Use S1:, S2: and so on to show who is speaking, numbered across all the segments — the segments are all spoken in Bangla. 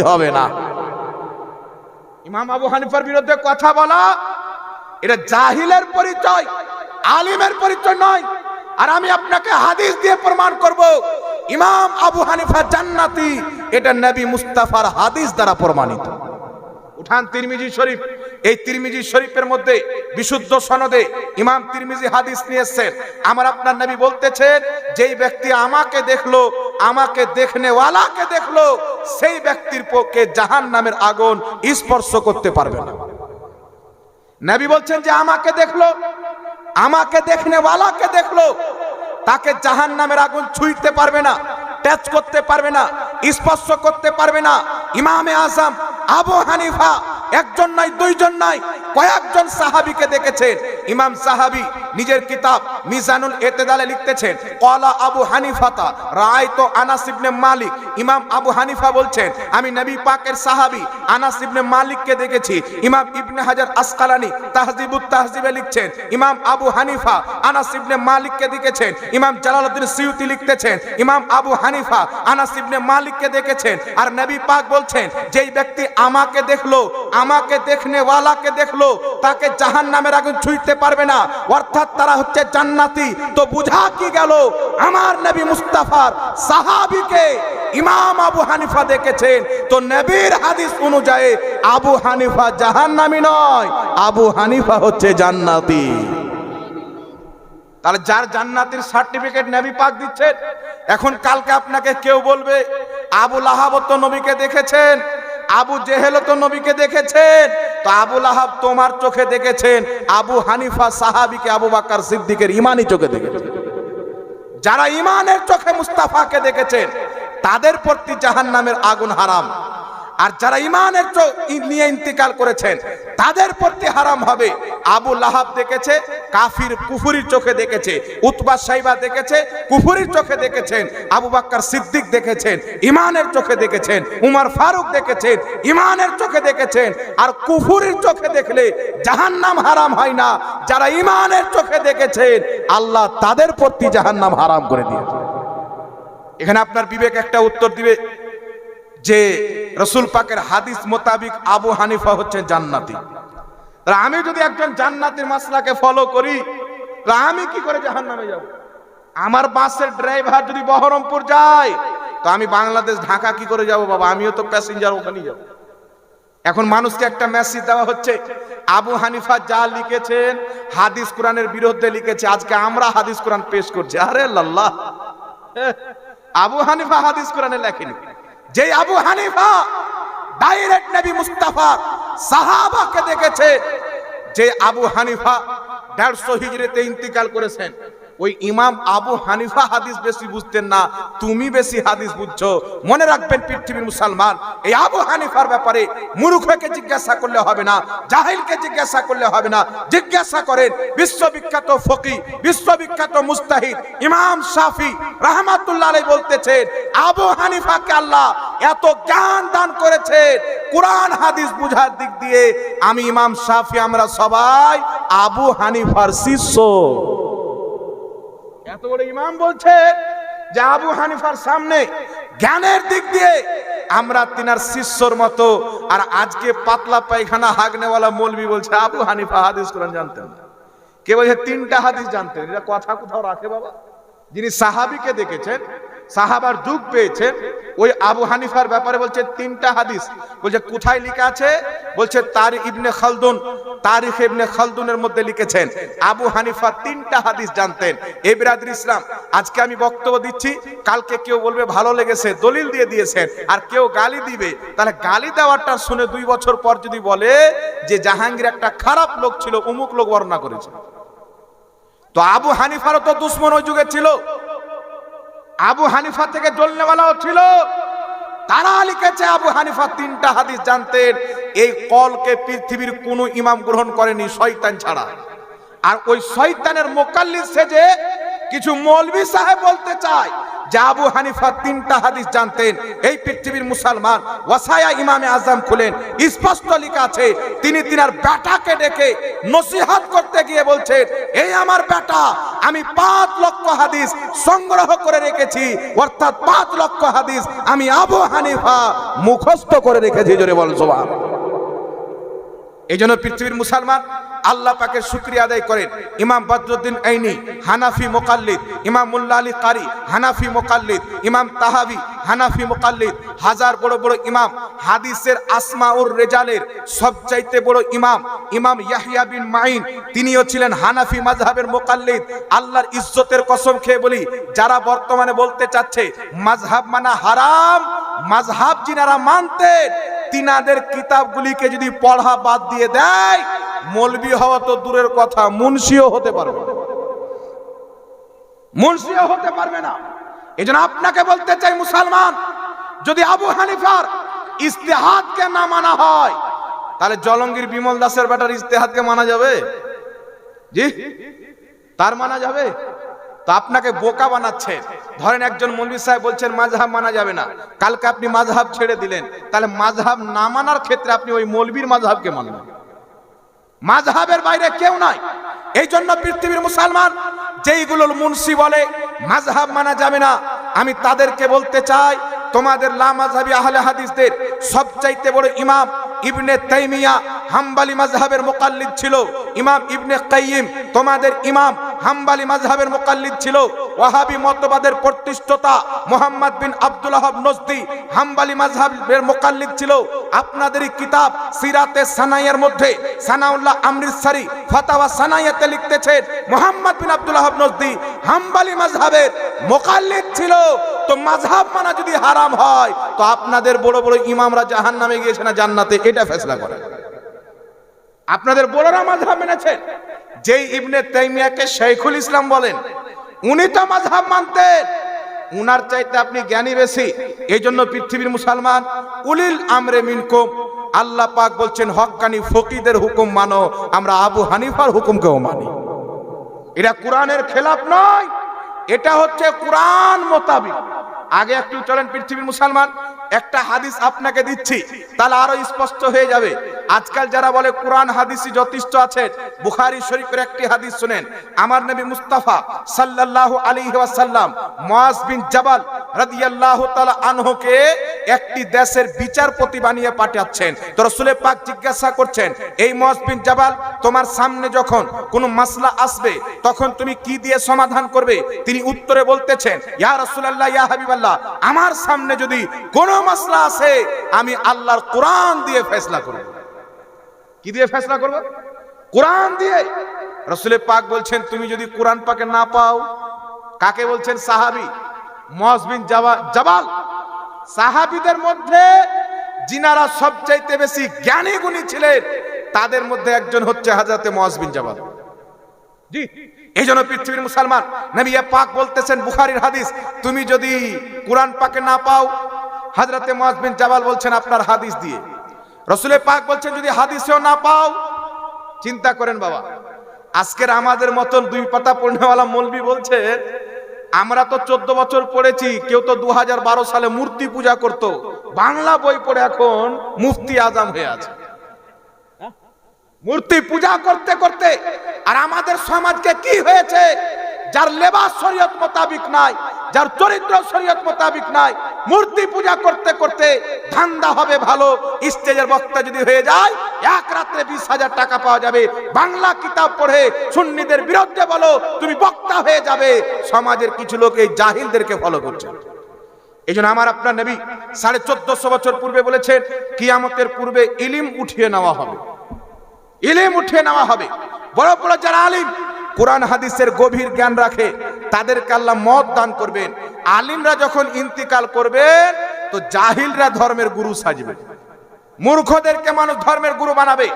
S1: হবে না। ইমাম আবু হানিফার বিরুদ্ধে কথা বলা এটা জাহিলের পরিচয়, আলিমের পরিচয় নয়। আর আমি আপনাকে হাদিস দিয়ে প্রমাণ করব ইমাম আবু হানিফা জান্নাতি, এটা নবী মুস্তাফার হাদিস দ্বারা প্রমাণিত। উঠান তিরমিজি শরীফ, এই তিরমিজি শরীফের মধ্যে বিশুদ্ধ সনদে ইমাম তিরমিজি হাদিস নিয়ে এসেছেন। আমার আপনার নবী বলতেছেন, যেই ব্যক্তি আমাকে দেখলো, আমাকে দেখনেওয়ালাকে দেখলো, সেই ব্যক্তির পক্ষে জাহান্নামের আগুন স্পর্শ করতে পারবে না। নবী বলছেন যে আমাকে দেখলো, আমাকে দেখনেওয়ালাকে দেখলো, তাকে জাহান্নামের আগুন ছুঁইতে পারবে না, টাচ করতে পারবে না, স্পর্শ করতে পারবে না। ইমামে আজম আবু হানিফা একজন নয়, দুইজন নয়, কয়েকজন সাহাবীকে দেখেছেন। ইমাম সাহাবী নিজের কিতাব মিজানুল ইতিদালে লিখতেছেন, ক্বালা আবু হানিফাতা রাআইতু আনাস ইবনে মালিক। ইমাম আবু হানিফা বলছেন, আমি নবী পাকের সাহাবী আনাস ইবনে মালিককে দেখেছি। ইমাম ইবনে হাজার আসকালানি তাহযিবুত তাহযিবে লিখছেন, ইমাম আবু হানিফা আনাস ইবনে মালিককে দেখেছেন। ইমাম জালালউদ্দিন সিয়ুতি লিখতেছেন, ইমাম আবু হানিফা আনাস ইবনে মালিককে দেখেছেন। আর নবী পাক বলছেন, যেই ব্যক্তি আমাকে দেখলো, আমাকে দেখনেওয়ালাকে দেখলো, তাকে জাহান্নামের আগুন ছুঁইতে পারবে না, অর্থাৎ তারা হচ্ছে জান্নাতি। তো বুঝা কি গেল, আমার নবী মুস্তাফার সাহাবীকে ইমাম আবু হানিফা দেখেছেন। তো নবীর হাদিস অনুযায়ী আবু হানিফা জাহান্নামী নয়, আবু হানিফা হচ্ছে জান্নাতি। তাহলে যার জান্নাতের সার্টিফিকেট নবী পাক দিচ্ছেন, এখন কালকে আপনাকে কেউ বলবে আবু লাহাব তো নবীকে দেখেছেন, আবু জেহেল তো নবীকে দেখেছেন। তো আবু লাহাব তোমার চোখে দেখেছেন, আবু হানিফা সাহাবীকে আবু বকর সিদ্দিকের ঈমানি চোখে দেখেছেন। যারা ঈমানের চোখে মুস্তাফাকে দেখেছেন তাদের প্রতি জাহান্নামের আগুন হারাম, আর যারা ঈমানের চোখ নিয়ে ইন্তিকাল করেছেন তাদের প্রতি হারাম হবে। আবু লাহাব দেখেছে, কাফির কুফরির চোখে দেখেছে। উতবা সাইবা দেখেছে, কুফরির চোখে দেখেছেন। আবু বকর সিদ্দিক দেখেছেন, ঈমানের চোখে দেখেছেন। উমর ফারুক দেখেছেন, ঈমানের চোখে দেখেছেন। আর কুফরির চোখে দেখলে জাহান্নাম হারাম হয় না। যারা ঈমানের চোখে দেখেছেন আল্লাহ তাদের প্রতি জাহান্নাম হারাম করে দিয়েছে। এখানে আপনার বিবেক একটা উত্তর দিবে যে রাসূল পাকের হাদিস মোতাবিক আবু হানিফা হচ্ছে জান্নাতি। তাহলে আমি যদি একজন জান্নাতের মাসলাকে ফলো করি, তাহলে আমি কি করে জাহান্নামে যাব? আমার বাসের ড্রাইভার যদি বহরমপুর যায়, তো আমি বাংলাদেশ ঢাকা কি করে যাব বাবা? আমিও তো প্যাসেঞ্জার, ওখানেই যাব। এখন মানুষকে একটা মেসেজ দেওয়া হচ্ছে, আবু হানিফা যা লিখেছেন হাদিস কোরআনের বিরুদ্ধে লিখেছে, আজকে আমরা হাদিস কোরআন পেশ করছি। আরে আল্লাহ, আবু হানিফা হাদিস কোরআনে লেখেনি। যে আবু হানিফা ডাইরেক্ট নবী মুস্তাফা সাহাবাকে দেখেছে, যে আবু হানিফা 150 হিজরিতে ইন্তিকাল করেছেন, ওই ইমাম আবু হানিফা হাদিস বেশি বুঝতেন না, তুমি বেশি হাদিস বুঝছো। মনে রাখবেন পৃথিবীর মুসলমান, এই আবু হানিফার ব্যাপারে মূর্খকে জিজ্ঞাসা করলে হবে না, জাহিলকে জিজ্ঞাসা করলে হবে না। জিজ্ঞাসা করেন বিশ্ববিখ্যাত ফকি, বিশ্ববিখ্যাত মুস্তাহিদ ইমাম শাফি রাহমাতুল্লাহ আলাইহি বলতেছেন, আবু হানিফাকে আল্লাহ এত জ্ঞান দান করেছেন কোরআন হাদিস বুঝার দিক দিয়ে, আমি ইমাম শাফি আমরা সবাই আবু হানিফার শিষ্য। এত বড় ইমাম বলছে যে আবু হানিফার সামনে জ্ঞানের দিক দিয়ে আমরা তিনার শিষ্যর মতো। আর আজকে পাতলা পায়খানা হাগনেওয়ালা মৌলবি বলছে আবু হানিফা হাদিস কোরআন জানতেন না। কে বলছে 3টা হাদিস জানতেন। এটা কথা কোথাও রাখে বাবা? যিনি সাহাবীকে দেখেছেন, সাহাবার যুগ পেয়েছেন, ওই আবু হানিফার ব্যাপারে বলছে 3টা হাদিস। বলছে কোথায় লেখা আছে? বলছে তারিখ ইবনে খালদুনের মধ্যে লিখেছেন আবু হানিফা 3টা হাদিস জানতেন। এই বিরাদর ইসলাম, আজকে আমি বক্তব্য দিচ্ছি, কালকে কেউ বলবে ভালো লেগেছে, দলিল দিয়ে দিয়েছেন, আর কেউ গালি দিবে। তাহলে গালি দেওয়াটা শুনে 2 বছর পর যদি বলে যে জাহাঙ্গীর একটা খারাপ লোক ছিল, অমুক লোক বর্ণনা করেছে, তো আবু হানিফারও তো দুশমন ওই যুগে ছিল। আবু হানিফা থেকে জ্বলনেওয়ালাও ছিল। তারা লিখেছে আবু হানিফা 3টা হাদিস জানতেন। এই কলকে পৃথিবীর কোন ইমাম গ্রহণ করেনি শয়তান ছাড়া। আর ওই শয়তানের মুকাল্লিদ সেজে কিছু মৌলভী সাহেব বলতে চায় যে আবু হানিফা 3টা হাদিস জানতেন। এই পৃথিবীর মুসলমান ওয়াসায়া ইমামে আজম খুলেন, স্পষ্ট লেখা আছে তিনি তিনার বেটাকে ডেকে নসিহত করতে গিয়ে বলছেন, এই আমার বেটা, আমি 5 লক্ষ হাদিস সংগ্রহ করে রেখেছি, অর্থাৎ 5 লক্ষ হাদিস আমি আবু হানিফা মুখস্থ করে রেখেছি। জোরে বল সুবহানাল্লাহ। এই জন্য পৃথিবীর মুসলমান আল্লাহ পাকের শুকরিয়া আদায় করেন। ইমাম বদরুদ্দিন আইনি হানাফি মুকাল্লিদ, ইমাম মুল্লা আলী কারি হানাফি মুকাল্লিদ, ইমাম তাহাবি হানাফি মুকাল্লিদ, হাজার বড় বড় ইমাম, হাদিসের আসমাউর রেজালের সবচাইতে বড় ইমাম ইমাম ইয়াহইয়া বিন মাইন, তিনিও ছিলেন হানাফি মাযহাবের মুকাল্লিদ। আল্লাহর ইজ্জতের কসম খেয়ে বলি, যারা বর্তমানে বলতে চাচ্ছে মাযহাব মানা হারাম, মাযহাব যিনারা মানতেন তিনাদের কিতাবগুলিকে যদি পড়া বাদ দিয়ে দেয়, মৌলবি হওয়া তো দূরের কথা, মুন্সিও হতে পারবে না, মুন্সিও হতে পারবে না। এজন্য আপনাকে বলতে চাই মুসলমান, যদি আবু হানিফার ইজতিহাদকে না মানা হয়, তাহলে জলঙ্গির বিমল দাসের বেটার ইজতিহাদকে মানা যাবে? জি, তার মানা যাবে? তো আপনাকে বোকা বানাচ্ছে। ধরেন একজন মৌলভী সাহেব বলছেন মাযহাব মানা যাবে না, কালকে আপনি মাযহাব ছেড়ে দিলেন, তাহলে মাযহাব না মানার ক্ষেত্রে আপনি ওই মৌলবীর মাযহাবকে মানবেন, মাযহাবের বাইরে কেউ নাই। এই জন্য পৃথিবীর মুসলমান যেইগুলোর মুন্সি বলে মাযহাব মানা যাবে না, আমি তাদেরকে বলতে চাই, তোমাদের লামাযহাবী আহলে হাদিসদের সবচাইতে বড় ইমাম ইবনে তাইমিয়া হাম্বলি মাযহাবের মুকাল্লিদ ছিল। ইমাম ইবনে কাইয়িম তোমাদের ইমাম হাম্বলি মাযহাবের মুকাল্লিদ ছিল। ওয়াহাবী মতবাদের প্রতিষ্ঠাতা মুহাম্মদ বিন আব্দুল ওয়াহাব নজদি হাম্বলি মাযহাবের মুকাল্লিদ ছিল। আপনাদেরই কিতাব সিরাতে সানাইয়ের মধ্যে সানাউল্লাহ আমৃতসরি ফাতাওয়া সানাইয়াতে লিখতেছেন মুহাম্মদ বিন আব্দুল ওয়াহাব নজদি হাম্বলি মাযহাবের মুকাল্লিদ ছিল। তো মাযহাব মানা যদি হারাম হয়, তো আপনাদের বড় বড় ইমামরা জাহান্নামে গিয়েছে না জান্নাতে, এটা ফয়সালা করে। আপনাদের বড়রা মাযহাব মেনেছেন। যেই ইবনে তাইমিয়াকে শাইখুল ইসলাম বলেন, উনি তো মাযহাব মানতেন, উনার চাইতে আপনি জ্ঞানী বেশি। এই জন্য পৃথিবীর মুসলমান উলিল আমরে মিনকুম, আল্লাহ পাক বলছেন হক্কানি ফকিদের হুকুম মানো, আমরা আবু হানিফার হুকুমকেও মানি। এটা কোরআনের খেলাফ নয়, এটা হচ্ছে কোরআন মোতাবিক। আগে একটু চলেন পৃথিবীর মুসলমান, একটা হাদিস আপনাকে দিচ্ছি, তাহলে আরো স্পষ্ট হয়ে যাবে। আজকাল যারা বলে কোরআন হাদিসই যথেষ্ট আছে, বুখারী শরীফের একটি হাদিস শুনেন। আমার নবী মুস্তাফা সাল্লাল্লাহু আলাইহি ওয়াসাল্লাম মুআজ বিন জাবাল রাদিয়াল্লাহু তাআলা আনহুকে একটি দেশের বিচারপতি বানিয়ে পাঠাচ্ছেন। তো রাসূল পাক জিজ্ঞাসা করছেন, এই মুআজ বিন জাবাল, তোমার সামনে যখন কোনো মাসলা আসবে তখন তুমি কি দিয়ে সমাধান করবে? তিনি উত্তরে বলতেছেন, ইয়া রাসূলুল্লাহ, ইয়া হাবিবাল্লাহ, আমার সামনে যদি কোনো মাসলা আসে, আমি আল্লাহর কোরআন দিয়ে ফয়সালা করব। কি দিয়ে ফয়সালা করব? কোরআন দিয়ে। রাসূল পাক বলছেন, তুমি যদি কোরআন পাকে না পাও, কাকে বলছেন? সাহাবী মুআজ বিন জাবাল। সাহাবীদের মধ্যে যিনারা সবচাইতে বেশি জ্ঞানী গুণী ছিলেন, তাদের মধ্যে একজন হচ্ছে হযরতে মুআজ বিন জাবাল। জি, এই জন্য পৃথিবীর মুসলমান নবী পাক বলতেছেন, বুখারীর হাদিস, তুমি যদি কোরআন পাকে না পাও, হযরতে মুআজ বিন জাবাল বলছেন আপনার হাদিস দিয়ে। রাসূল পাক বলছেন যদি হাদিসেও না পাও, চিন্তা করেন বাবা, আজকের আমাদের মতন 2 পাতা পড়নেওয়ালা মৌলবি বলছে, আমরা তো 14 বছর পড়েছি, কেউ তো 2012 সালে মূর্তি পূজা করত, বাংলা বই পড়ে এখন মুফতি আজম হয়ে আছে। মূর্তি পূজা করতে করতে আর আমাদের সমাজকে কি হয়েছে? যার লেবাস শরীয়ত মোতাবিক নাই, যার চরিত্র শরীয়ত মোতাবিক নাই, মূর্তি পূজা করতে করতে ধান্দা হবে ভালো, স্টেজের বক্তা যদি হয়ে যায় এক রাত্রে 20,000 টাকা পাওয়া যাবে, বাংলা কিতাব পড়ে সুন্নিদের বিরুদ্ধে বলো তুমি বক্তা হয়ে যাবে। সমাজের কিছু লোক এই জাহিলদেরকে ফলো করছে। এই জন্য আমার আপনার নবী 1450 বছর পূর্বে বলেছেন, কিয়ামতের পূর্বে ইলম উঠিয়ে নেওয়া হবে, ইলম উঠিয়ে নেওয়া হবে। বড় বড় যারা আলিম, কোরআন হাদিসের গভীর জ্ঞান রাখে, তাদেরকে আল্লাহ মত দান করবেন। আলিমরা যখন ইন্তিকাল করবেন, তো জাহিলরা ধর্মের গুরু সাজবে, মূর্খদেরকে মানুষ ধর্মের গুরু বানাবে।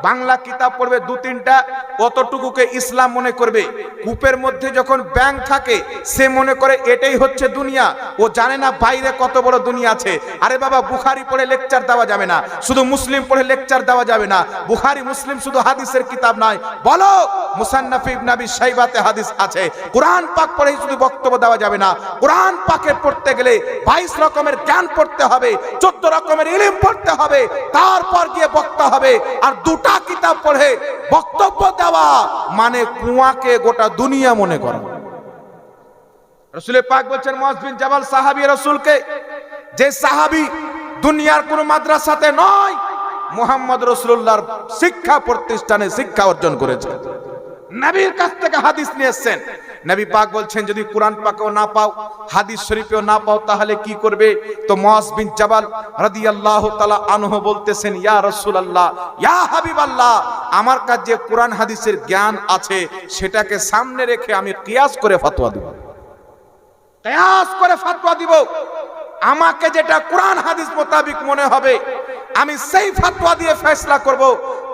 S1: বাংলা কিতাব পড়বে 2-3টা, অতটুকুকে ইসলাম মনে করবে। কূপের মধ্যে যখন ব্যাঙ থাকে সে মনে করে এটাই হচ্ছে দুনিয়া, ও জানে না বাইরে কত বড় দুনিয়া আছে। আরে বাবা, বুখারী পড়ে লেকচার দেওয়া যাবে না, শুধু মুসলিম পড়ে লেকচার দেওয়া যাবে না। বুখারী মুসলিম শুধু হাদিসের কিতাব নয়, বলো মুসান্নাফ ইবনে আবি শাইবাতে হাদিস আছে। কোরআন পাক পড়ে শুধু বক্তব্য দেওয়া যাবে না, কোরআন পাকে পড়তে গেলে 22 রকমের জ্ঞান পড়তে হবে, 14 রকমের ইলম পড়তে হবে, তারপর গিয়ে বক্তা হবে। আর 2টা কিতাব পড়ে বক্তব্য দেওয়া মানে কুয়াকে গোটা দুনিয়া মনে করা। রাসূল পাক বলছেন মুআয বিন জাবাল সাহাবী রাসূলকে, যে সাহাবী দুনিয়ার কোন মাদ্রাসাতে নয়, মুহাম্মদ রাসূলুল্লাহর শিক্ষা প্রতিষ্ঠানে শিক্ষা অর্জন করেছে, নবীর কাছ থেকে হাদিস নিয়ে এসেছেন। নবী পাক বলছেন যদি কোরআন পাকেও না পাও, হাদিস শরীফেও না পাও, তাহলে কি করবে? তো মুআয বিন জাবাল রাদিয়াল্লাহু তাআলা আনহু বলতেছেন, ইয়া রাসূলুল্লাহ, ইয়া হাবিবাল্লাহ, আমার কাছে যে কোরআন হাদিসের জ্ঞান আছে সেটাকে সামনে রেখে আমি কিয়াস করে ফতোয়া দেব, কিয়াস করে ফতোয়া দিব। আমাকে যেটা কোরআন হাদিস মোতাবেক মনে হবে আমি সেই ফতোয়া দিয়ে ফয়সালা করব।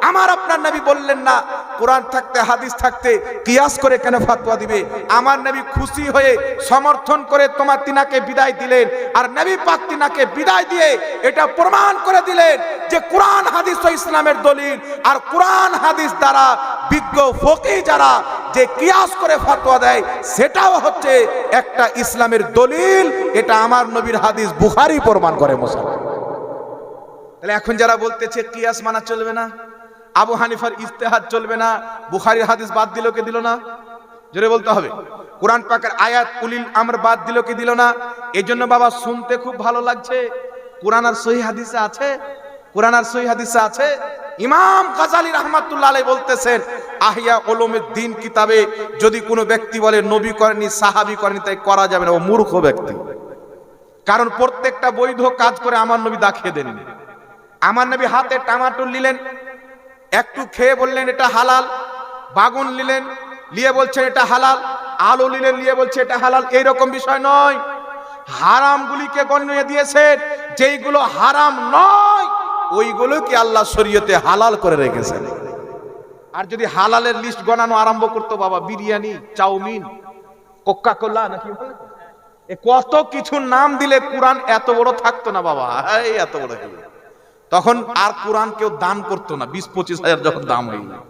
S1: আমার আপনার নবী বললেন না কোরআন থাকতে হাদিস থাকতে কিয়াস করে কেন ফতোয়া দিবে? আমার নবী খুশি হয়ে সমর্থন করে তোমার তিনাকে বিদায় দিলেন, আর নবী পাক তিনাকে বিদায় দিয়ে এটা প্রমাণ করে দিলেন যে কোরআন হাদিস ও ইসলামের দলিল। আর কোরআন হাদিস দ্বারা বিজ্ঞ ফকিহ যারা যে কিয়াস করে ফতোয়া দেয় সেটাও হচ্ছে একটা ইসলামের দলিল। এটা আমার নবীর হাদিস, বুখারী প্রমাণ করে। মুসলমান তাহলে এখন যারা বলতেছে কিয়াস মানা চলবে না, আবু হানিফার ইজতিহাদ চলবে না, বুখারীর হাদিস বাদ দিল কে দিল না? জোরে বলতে হবে। কোরআন পাকের আয়াত উলিল আমর বাদ দিল কে দিল না? এজন্য বাবা শুনতে খুব ভালো লাগছে, কোরআন আর সহিহ হাদিসে আছে, কোরআন আর সহিহ হাদিসে আছে। ইমাম গাজালি রাহমাতুল্লাহ আলাইহি বলতেছেন আহিয়া উলুমুদ্দিন কিতাবে যদি কোনো ব্যক্তি বলে নবী করেনি, সাহাবী করেনি, তাই করা যাবে না, ও মূর্খ ব্যক্তি। কারণ প্রত্যেকটা বৈধ কাজ করে আমার নবী দেখিয়ে দেন। আমার নবী হাতে টমাটো নিলেন, একটু খেয়ে বললেন এটা হালাল, বাগুন নিলেন নিয়ে বলছেন এটা হালাল, আলু নিলেন নিয়ে বলছে এটা হালাল। এইরকম বিষয় নয়, হারামগুলিকে গণ্য দিয়েছেন, যেইগুলো হারাম নয় ওইগুলো কি আল্লাহ শরীয়তে হালাল করে রেখেছেন। আর যদি হালালের লিস্ট গণানো আরম্ভ করতো বাবা, বিরিয়ানি, চাউমিন, কোকা কোলা নাকি কত কিছু নাম দিলে কোরআন এত বড় থাকতো না বাবা, এত বড়। তখন আর কোরআন কেউ দান করতো না, 20-25 হাজার যখন দাম হয়ে গেল।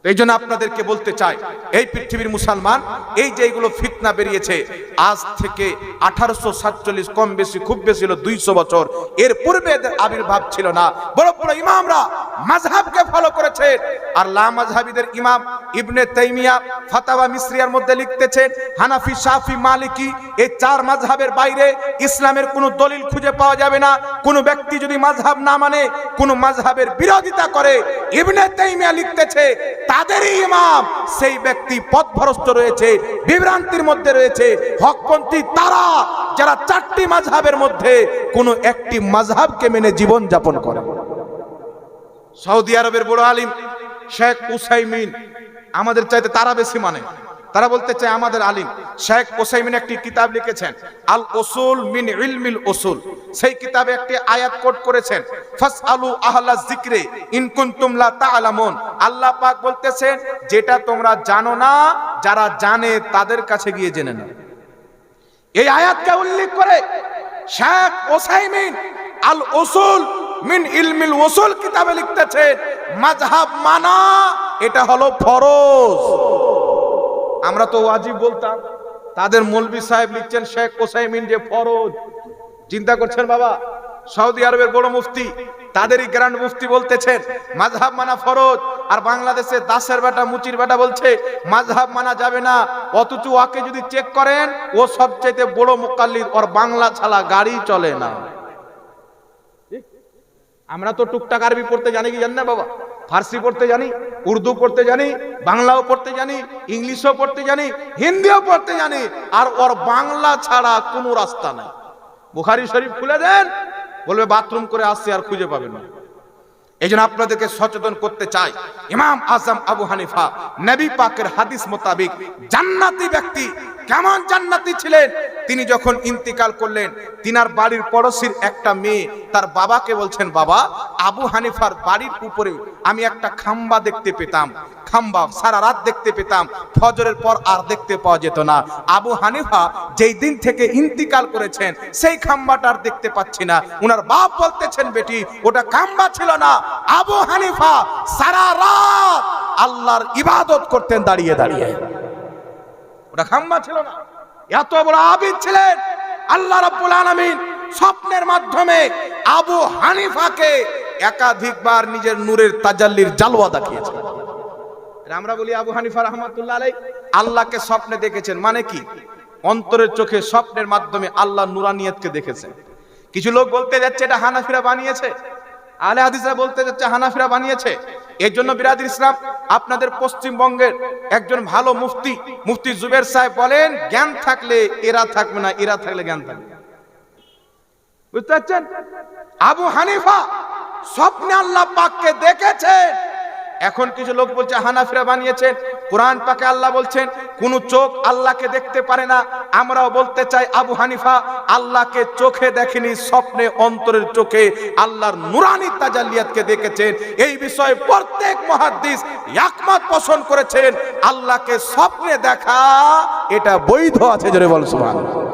S1: এই জন্য আপনাদেরকে বলতে চাই, এই পৃথিবীর মুসলমান এই যে এইগুলো ফিতনা বেরিয়েছে আজ থেকে 1847 কম বেশি খুব বেশি হলো 200 বছর, এর পূর্বে এদের আবির্ভাব ছিল না। বড় বড় ইমামরা মাযহাবকে ফলো করেছে। আর লা মাযহাবিদের ইমাম ইবনে তাইমিয়া ফাতাওয়া মিসরিয়ার মধ্যে লিখতেছেন হানাফি, শাফি, মালিকি এই 4 মাযহাবের বাইরে ইসলামের কোনো দলিল খুঁজে পাওয়া যাবে না। কোনো ব্যক্তি যদি মাযহাব না মানে, কোনো মাযহাবের বিরোধিতা করে, ইবনে তাইমিয়া লিখতেছে তাদেরই ইমাম সেই ব্যক্তি পথভ্রষ্ট রয়েছে, বিভ্রান্তির মধ্যে রয়েছে, হকপন্থী তারা যারা 4টি মাযহাবের মধ্যে কোনো একটি মাযহাবকে মেনে জীবন যাপন করে। সৌদি আরবের বড় আলিম শেখ উসাইমিন আমাদের চাইতে তারা বেশি মানে, তারা বলতে চায় আমাদের আলিম। শেখ উসাইমিন একটি কিতাব লিখেছেন আল উসুল মিন ইলমিল উসুল, সেই কিতাবে একটি আয়াত কোট করেছেন ফাসআলু আহলা যিকরি ইন কুনতুম লা তা'লামুন। আল্লাহ পাক বলতেছেন যেটা তোমরা জানো না, যারা জানে তাদের কাছে গিয়ে জেনে নাও। এই আয়াতকে উল্লেখ করে শেখ উসাইমিন আল উসুল মিন ইলমিল উসুল কিতাবে লিখতেছেন মাযহাব মানা এটা হলো ফরজ। আমরা তো ওয়াজিব বলতাম, তাদের মৌলভী সাহেব লিখছেন শেখ উসাইমিন যে ফরজ। চিন্তা করছেন বাবা, সৌদি আরবের বড় মুফতি, তাদেরই গ্র্যান্ড মুফতি বলতেছেন মাযহাব মানা ফরজ। আর বাংলাদেশে দাসের বেটা, মুচির বেটা বলছে মাযহাব মানা যাবে না। অথচ ওকে যদি চেক করেন ও সবচেয়ে বড় মুকাল্লিদ, ওর বাংলা ছাড়া গাড়ি চলে না। আমরা তো টুকটাক আরবি পড়তে জানি কি জানি না বাবা, ফার্সি পড়তে জানি, উর্দু পড়তে জানি, বাংলাও পড়তে জানি, ইংলিশও পড়তে জানি, হিন্দিও পড়তে জানি, আর ওর বাংলা ছাড়া কোনো রাস্তা নাই। বুখারী শরীফ খুলে দেন, বলবে বাথরুম করে আসছে, আর খুঁজে পাবেন না। এই জন্য আপনাদেরকে সচেতন করতে চাই, ইমাম আজম আবু হানিফা নবী পাকের হাদিস মোতাবেক জান্নাতি ব্যক্তি কেমন জান্নাতি ছিলেন। তিনি যখন ইন্তিকাল করলেন, তিনার বাড়ির পড়োশির একটা মেয়ে তার বাবাকে বলছেন, বাবা, আবু হানিফার বাড়ির উপরে আমি একটা খাম্বা দেখতে পেতাম, খাম্বা সারা রাত দেখতে পেতাম, ফজরের পর আর দেখতে পাওয়া যেত না। আবু হানিফা যেই দিন থেকে ইন্তিকাল করেছেন সেই খাম্বাটার দেখতে পাচ্ছি না। উনার বাপ বলতেছেন, বেটি, ওটা খাম্বা ছিল না, আবু হানিফা সারা রাত আল্লাহর ইবাদত করতেন দাঁড়িয়ে দাঁড়িয়ে, ওটা খাম্বা ছিল না। এত বড় আবিদ ছিলেন। আল্লাহ রাব্বুল আলামিন স্বপ্নের মাধ্যমে আবু হানিফাকে একাধিকবার নিজের নূরের তাজাল্লির জালওয়া দেখিয়েছেন। আমরা বলি আবু হানিফা রাহমাতুল্লাহ আলাইহি আল্লাহকে স্বপ্নে দেখেছেন, মানে কি? অন্তরের চোখে স্বপ্নের মাধ্যমে আল্লাহ নুরানিয়তকে দেখেছেন। কিছু লোক বলতে যাচ্ছে এটা হানাফিরা বানিয়েছে, আহলে হাদিসরা বলতে যাচ্ছে হানাফিরা বানিয়েছে। এর জন্য বিরাদির ইসলাম, আপনাদের পশ্চিমবঙ্গের একজন ভালো মুফতি, মুফতি জুবের সাহেব বলেন, জ্ঞান থাকলে এরা থাকবে না, এরা থাকলে জ্ঞান থাকবে। বুঝতে পারছেন? আবু হানিফা স্বপ্নে আল্লাহ পাককে দেখেছেন। এখন কিছু লোক বলছে হানাফিরা বানিয়েছেন। কোরআন পাকে আল্লাহ বলছেন কোন চোখ আল্লাহকে দেখতে পারে না। আমরাও বলতে চাই আবু হানিফা আল্লাহকে চোখে দেখেনি, স্বপ্নে অন্তরের চোখে আল্লাহর নুরানি তাজাল্লিয়াতকে দেখেছেন। এই বিষয়ে প্রত্যেক মুহাদ্দিস একমত পোষণ করেছেন, আল্লাহকে স্বপ্নে দেখা এটা বৈধ আছে। জোরে বল সুবহানাল্লাহ।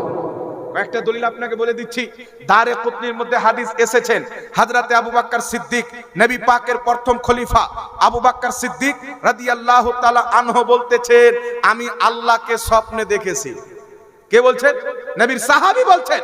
S1: একটা দলিল আপনাকে বলে দিচ্ছি, দারে কুতনির মধ্যে হাদিস এসেছেন, হযরতে আবু বকর সিদ্দিক, নবী পাকের প্রথম খলিফা আবু বকর সিদ্দিক রাদিয়াল্লাহু তাআলা আনহু বলতেছেন, আমি আল্লাহকে স্বপ্নে দেখেছি। কে বলছেন? নবীর সাহাবী বলছেন,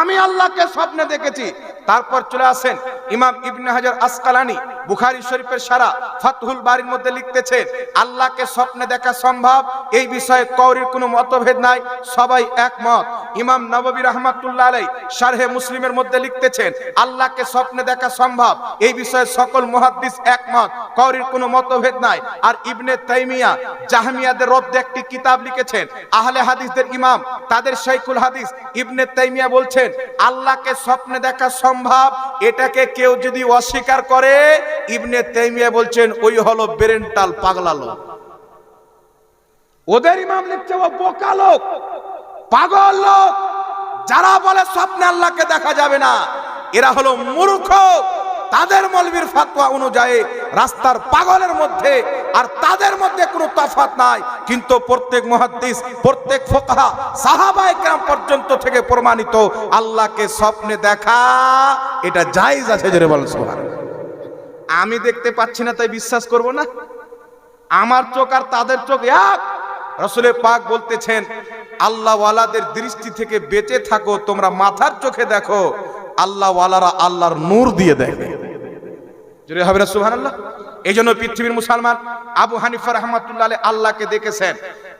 S1: আমি আল্লাহকে স্বপ্নে দেখেছি। তারপর চলে আসেন ইমাম ইবনে হাজার আসকালানি, বুখারী শরীফের শারা ফাতহুল বারীর মধ্যে লিখতেছেন, আল্লাহকে স্বপ্নে দেখা সম্ভব, এই বিষয়ে কাউরির কোনো মতভেদ নাই, সবাই একমত। ইমাম নববী রাহমাতুল্লাহ আলাইহি শারহে মুসলিমের মধ্যে লিখতেছেন, আল্লাহকে স্বপ্নে দেখা সম্ভব, এই বিষয়ে সকল মুহাদ্দিস একমত, কাউরির কোনো মতভেদ নাই। আর ইবনে তাইমিয়া জাহমিয়াদের রদ্দে একটি কিতাব লিখেছেন, আহলে হাদিসদের ইমাম, তাদের শাইখুল হাদিস ইবনে তাইমিয়া বলছেন, আল্লাহকে স্বপ্নে দেখা সম্ভব, এটাকে কেউ যদি অস্বীকার করে, ইবনে তাইমিয়া বলছেন ওই হলো বেরেন্টাল, পাগলা লোক। ওদের ইমাম লিখছে ও বোকা লোক, পাগল লোক। যারা বলে স্বপ্নে আল্লাহকে দেখা যাবে না, এরা হলো মূর্খ। তাদের মৌলবীর ফতোয়া অনুযায়ী রাস্তার পাগলের মধ্যে আর তাদের মধ্যে কোনো তফাৎ নাই। কিন্তু প্রত্যেক মুহাদ্দিস, প্রত্যেক ফুকাহা, সাহাবায়ে কেরাম পর্যন্ত থেকে প্রমাণিত, আল্লাহকে স্বপ্নে দেখা এটা জায়েজ আছে। জোরে বলেন সুবহানাল্লাহ। আমি দেখতে পাচ্ছি না তাই বিশ্বাস করব না? আমার চোখ আর তাদের চোখ এক। রাসূল পাক বলতেছেন, আল্লাহ ওয়ালাদের দৃষ্টি থেকে বেঁচে থাকো, তোমরা মাথার চোখে দেখো, আল্লাহ ওয়ালারা আল্লাহর নূর দিয়ে দেখে। জোরে হবে না সুবহানাল্লাহ। এই জন্য পৃথিবীর মুসলমান আবু হানিফা রাহমাতুল্লাহ আলাইহি আল্লাহকে দেখেছেন।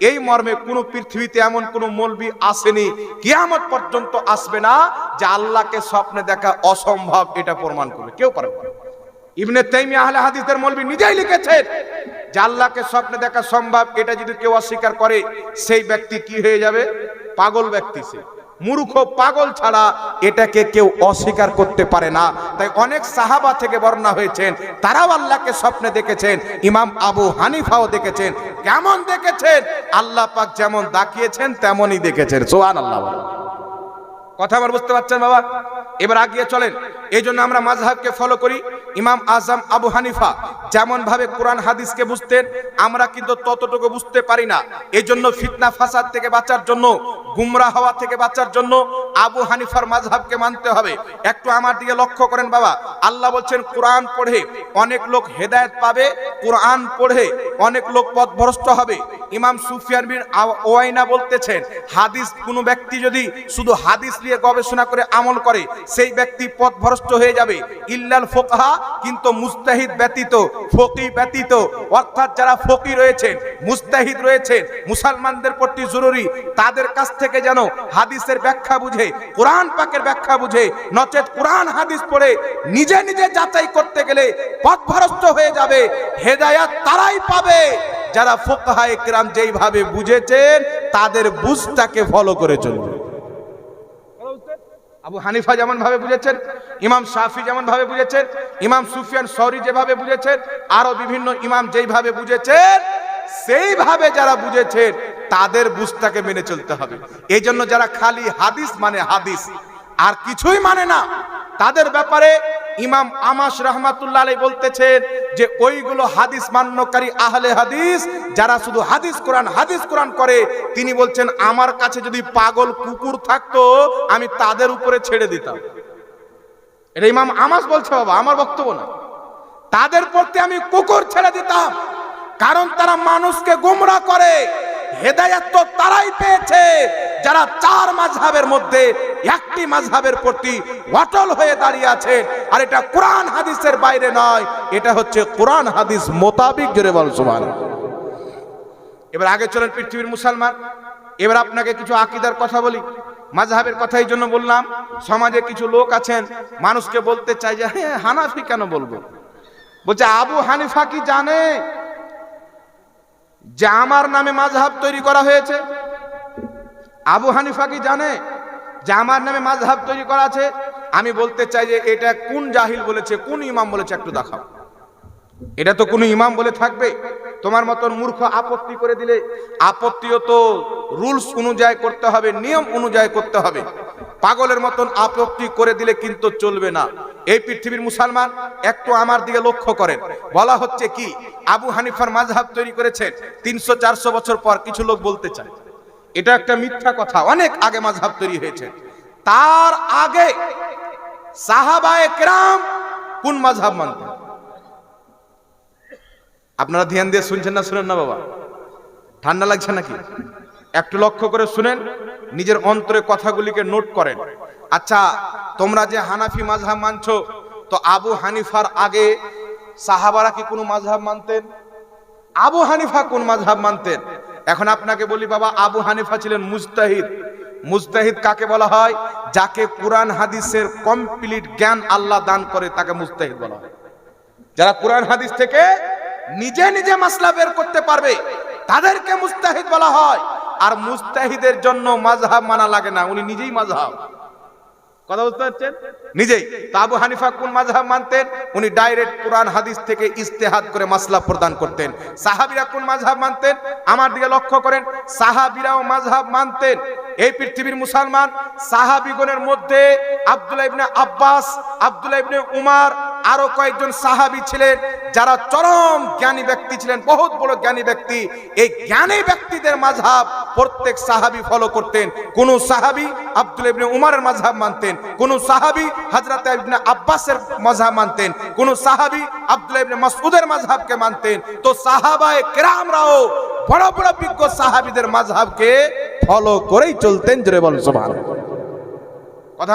S1: এই মর্মে কোন পৃথিবীতে এমন কোন মৌলবি আসেনি, কিয়ামত পর্যন্ত আসবে না, যে আল্লাহকে স্বপ্নে দেখা অসম্ভব এটা প্রমাণ করবে, কেউ পারবে না। ইবনে তাইমিয়া আহলে হাদিসের মৌলবি নিজেই লিখেছেন যে আল্লাহকে স্বপ্নে দেখা সম্ভব, এটা যদি কেউ অস্বীকার করে সেই ব্যক্তি কি হয়ে যাবে? পাগল ব্যক্তি। সে মূর্খ, পাগল ছাড়া এটাকে কেউ অস্বীকার করতে পারে না। তাই অনেক সাহাবা থেকে বর্ণনা হয়েছেন, তারাও আল্লাহকে স্বপ্নে দেখেছেন। ইমাম আবু হানিফাও দেখেছেন। কেমন দেখেছেন? আল্লাহ পাক যেমন দেখিয়েছেন তেমনই দেখেছেন। সুবহানাল্লাহ। কথা আমার বুঝতে পারছেন বাবা? এবার আগিয়ে চলেন। এই জন্য আমরা মাযহাবকে ফলো করি। ইমাম আজম আবু হানিফা যেমন ভাবে কোরআন হাদিসকে বুঝতেন, আমরা কিন্তু ততটুকু বুঝতে পারি না। এই জন্য ফিতনা ফাসাদ থেকে বাঁচার জন্য, গুমরাহ হওয়া থেকে বাঁচার জন্য আবু হানিফার মাযহাবকে মানতে হবে। একটু আমার দিকে লক্ষ্য করেন বাবা। আল্লাহ বলছেন কোরআন পড়ে অনেক লোক হেদায়েত পাবে, কোরআন পড়ে অনেক লোক পথভ্রষ্ট হবে। ইমাম সুফিয়ান বিন ওয়াইনা বলতেছেন, হাদিস কোন ব্যক্তি যদি শুধু হাদিস নিয়ে গবেষণা করে আমল করে, সেই ব্যক্তি পথভ্রষ্ট হয়ে যাবে। ইল্লাল ফুকাহা, কিন্তু মুজতাহিদ ব্যতীত, ফকিহ ব্যতীত, অর্থাৎ যারা ফকিহ রয়েছেন, মুজতাহিদ রয়েছেন, মুসলমানদের প্রতি জরুরি তাদের কাছ থেকে যেন হাদিসের ব্যাখ্যা বুঝে, কোরআন পাকের ব্যাখ্যা বুঝে, নচেত কোরআন হাদিস পড়ে নিজে নিজে যাচাই করতে গেলে পথভ্রষ্ট হয়ে যাবে। হেদায়েত তারাই পাবে যারা ফুকাহায়ে কিরাম যেইভাবে বুঝেছেন তাদের বুঝটাকে ফলো করে চলবে। আবু হানিফা যেমন ভাবে বুঝেছেন, ইমাম শাফি যেমন ভাবে বুঝেছেন, ইমাম সুফিয়ান সৌরি যেভাবে বুঝেছেন, আরো বিভিন্ন ইমাম যেইভাবে বুঝেছেন, সেইভাবে যারা বুঝেছেন তাদের বুঝটাকে মেনে চলতে হবে। এই জন্য যারা খালি হাদিস মানে হাদিস আর কিছুই মানে না, তাদের ব্যাপারে ইমাম আমাশ রাহমাতুল্লাহ আলাইহি বলতেছেন যে ওইগুলো হাদিস মান্যকারী আহলে হাদিস যারা শুধু হাদিস কোরআন করে, তিনি বলছেন আমার কাছে যদি পাগল কুকুর থাকতো আমি তাদের উপরে ছেড়ে দিতাম। এটা ইমাম আমাশ বলছে, বাবা আমার বক্তব্য না। তাদের প্রতি আমি কুকুর ছেড়ে দিতাম, কারণ তারা মানুষকে গোমরাহ করে। হেদায়েত তো তারাই পেয়েছে যারা চার মাযহাবের মধ্যে একটি মাযহাবের প্রতি অটল হয়ে দাঁড়িয়ে আছে। আর এটা কোরআন হাদিসের বাইরে নয়, এটা হচ্ছে কোরআন হাদিস মোতাবিক। জোরে বল সুবহানাল্লাহ। এবার আগে চলেন পৃথিবীর মুসলমান, এবার আপনাকে কিছু আকীদার কথা বলি। মাযহাবের কথা এই জন্য বললাম, সমাজে কিছু লোক আছেন মানুষকে বলতে চায় যে হ্যাঁ হানাফি কেন বলবো। বলছে আবু হানিফা কি জানে যে আমার নামে মাযহাব তৈরি করা হয়েছে? আবু হানিফা কি জানে যে আমার নামে মাযহাব তৈরি করা আছে? আমি বলতে চাই যে এটা কোন জাহিল বলেছে, কোন ইমাম বলেছে একটু দেখাও। এটা তো কোন ইমাম বলে থাকবে? তোমার মতন মূর্খ আপত্তি করে দিলে, আপত্তিও তো রুলস অনুযায়ী করতে হবে, নিয়ম অনুযায়ী করতে হবে। পাগলের মতন আপত্তি করে দিলে কিন্তু চলবে না। এই পৃথিবীর মুসলমান একটু আমার দিকে লক্ষ্য করেন। বলা হচ্ছে কি আবু হানিফার মাযহাব তৈরি করেছেন 300-400 বছর পর। কিছু লোক বলতে চায় এটা একটা মিথ্যা কথা, অনেক আগে মাযহাব তৈরি হয়েছে। তার আগে সাহাবায়ে কেরাম কোন মাযহাব মানতেন? আপনারা ধ্যান দিয়ে শুনছেন না শুনেন না বাবা? ঠান্ডা লাগছে নাকি? একটু লক্ষ্য করে শুনেন, নিজের অন্তরে কথাগুলিকে নোট করেন। আচ্ছা, তোমরা যে হানাফি মাযহাব মানছো, তো আবু হানিফার আগে সাহাবারা কি কোনো মাযহাব মানতেন? আবু হানিফা কোন মাযহাব মানতেন? এখন আপনাকে বলি বাবা, আবু হানিফা ছিলেন মুজতাহিদ। মুজতাহিদ কাকে বলা হয়? যাকে কোরআন হাদিসের কমপ্লিট জ্ঞান আল্লাহ দান করে তাকে মুজতাহিদ বলা হয়। যারা কোরআন হাদিস থেকে নিজে নিজে মাসলা বের করতে পারবে তাদেরকে মুজতাহিদ বলা হয়। আর মুজতাহিদের জন্য মাযহাব মানা লাগে না, উনি নিজেই মাযহাব। কথা বুঝতে পারছেন? নিজেই। তো আবু হানিফা কোন মাযহাব মানতেন? উনি ডাইরেক্ট কোরআন হাদিস থেকে ইজতিহাদ করে মাসলা প্রদান করতেন। সাহাবীরা কোন মাযহাব মানতেন? আমার দিকে লক্ষ্য করেন, সাহাবীরাও মাযহাব মানতেন। এই পৃথিবীর মুসলমান সাহাবীগণের মধ্যে আব্দুল্লাহ ইবনে আব্বাস, আব্দুল্লাহ ইবনে উমর, আরো কয়েকজন সাহাবী ছিলেন যারা চরম জ্ঞানী ব্যক্তি ছিলেন, বহুত বড় জ্ঞানী ব্যক্তি। এই জ্ঞানী ব্যক্তিদের মাযহাব প্রত্যেক সাহাবী ফলো করতেন। কোন সাহাবী আব্দুল্লাহ ইবনে উমরের মাযহাব মানতেন, কোন সাহাবী হযরত ইবনে আব্বাসের মাযহাব মানতেন, কোন সাহাবী আব্দুল্লাহ ইবনে মাসউদের মাযহাবকে মানতেন। তো সাহাবায়ে কেরামরাও বড় বড় বিজ্ঞ সাহাবীদের মাযহাবকে ফলো করেই চলতেন। জোরে বল সুবহানাল্লাহ। কথা